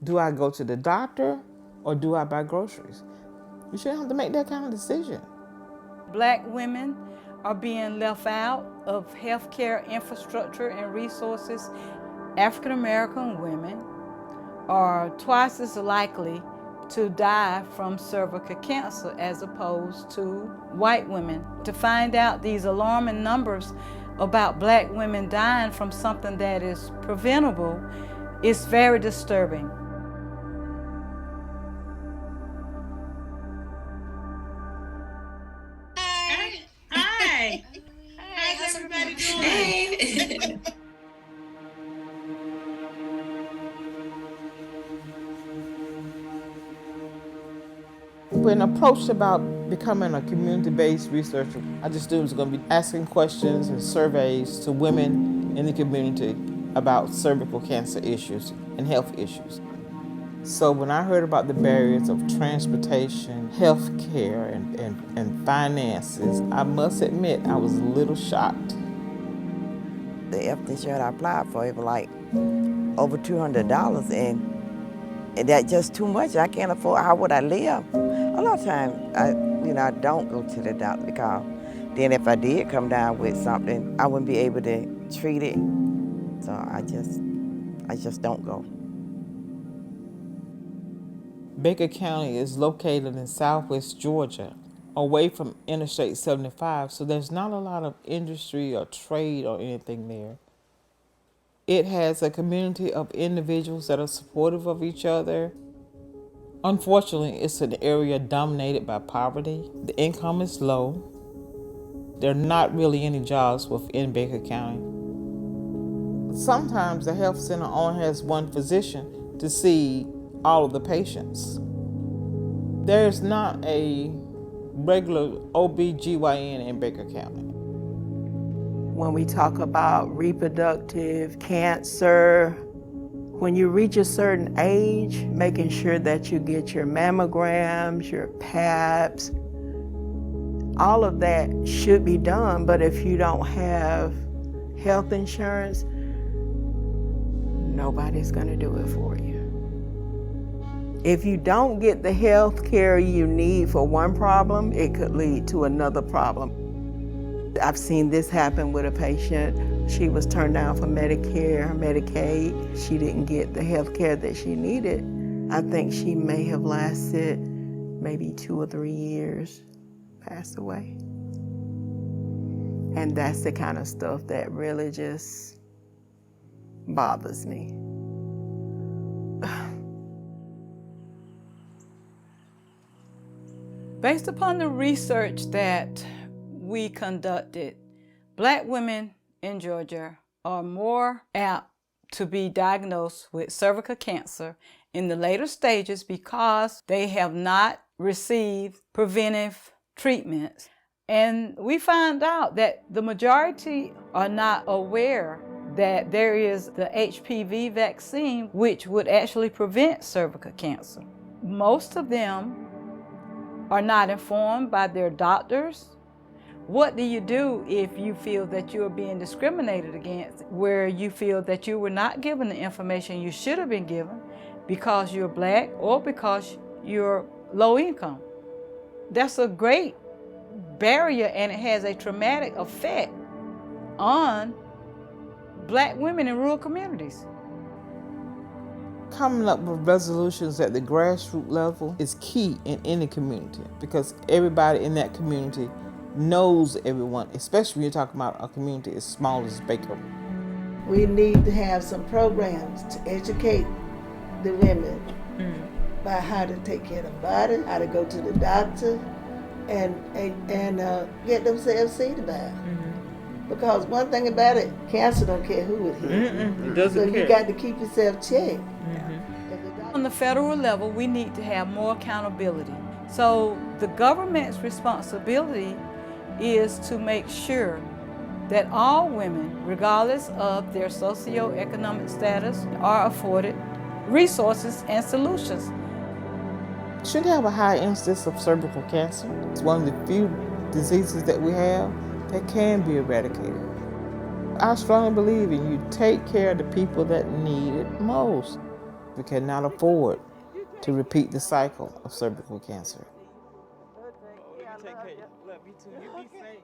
Do I go to the doctor or do I buy groceries? You shouldn't have to make that kind of decision. Black women are being left out of healthcare infrastructure and resources. African American women are twice as likely to die from cervical cancer as opposed to white women. To find out these alarming numbers about black women dying from something that is preventable is very disturbing. Hi. Hi. How's everybody doing? When approached about becoming a community-based researcher, I just knew I was going to be asking questions and surveys to women in the community about cervical cancer issues and health issues. So when I heard about the barriers of transportation, health care, and finances, I must admit I was a little shocked. The health insurance I applied for, it was like over $200, and that's just too much. I can't afford. How would I live? A lot of times, I don't go to the doctor because then if I did come down with something, I wouldn't be able to treat it. So I just don't go. Baker County is located in southwest Georgia, away from Interstate 75, so there's not a lot of industry or trade or anything there. It has a community of individuals that are supportive of each other. Unfortunately, it's an area dominated by poverty. The income is low. There are not really any jobs within Baker County. Sometimes the health center only has one physician to see all of the patients. There's not a regular OBGYN in Baker County. When we talk about reproductive cancer, when you reach a certain age, making sure that you get your mammograms, your PAPs, all of that should be done, but if you don't have health insurance, nobody's gonna do it for you. If you don't get the health care you need for one problem, it could lead to another problem. I've seen this happen with a patient. She was turned down for Medicare, Medicaid. She didn't get the health care that she needed. I think she may have lasted maybe 2 or 3 years, passed away. And that's the kind of stuff that really just bothers me. Based upon the research that we conducted, black women in Georgia are more apt to be diagnosed with cervical cancer in the later stages because they have not received preventive treatments. And we found out that the majority are not aware that there is the HPV vaccine, which would actually prevent cervical cancer. Most of them are not informed by their doctors. What do you do if you feel that you are being discriminated against, where you feel that you were not given the information you should have been given because you're black or because you're low income? That's a great barrier, and it has a traumatic effect on black women in rural communities. Coming up with resolutions at the grassroots level is key in any community because everybody in that community knows everyone, especially when you're talking about a community as small as Baker. We need to have some programs to educate the women about how to take care of the body, how to go to the doctor, and get themselves seen about. Because one thing about it, cancer don't care who it hits. It doesn't so care. You got to keep yourself checked. On the federal level, we need to have more accountability. So the government's responsibility is to make sure that all women, regardless of their socioeconomic status, are afforded resources and solutions. Should have a high incidence of cervical cancer. It's one of the few diseases that we have that can be eradicated. I strongly believe in you take care of the people that need it most. We cannot afford to repeat the cycle of cervical cancer. You take care. Love you too. You be safe.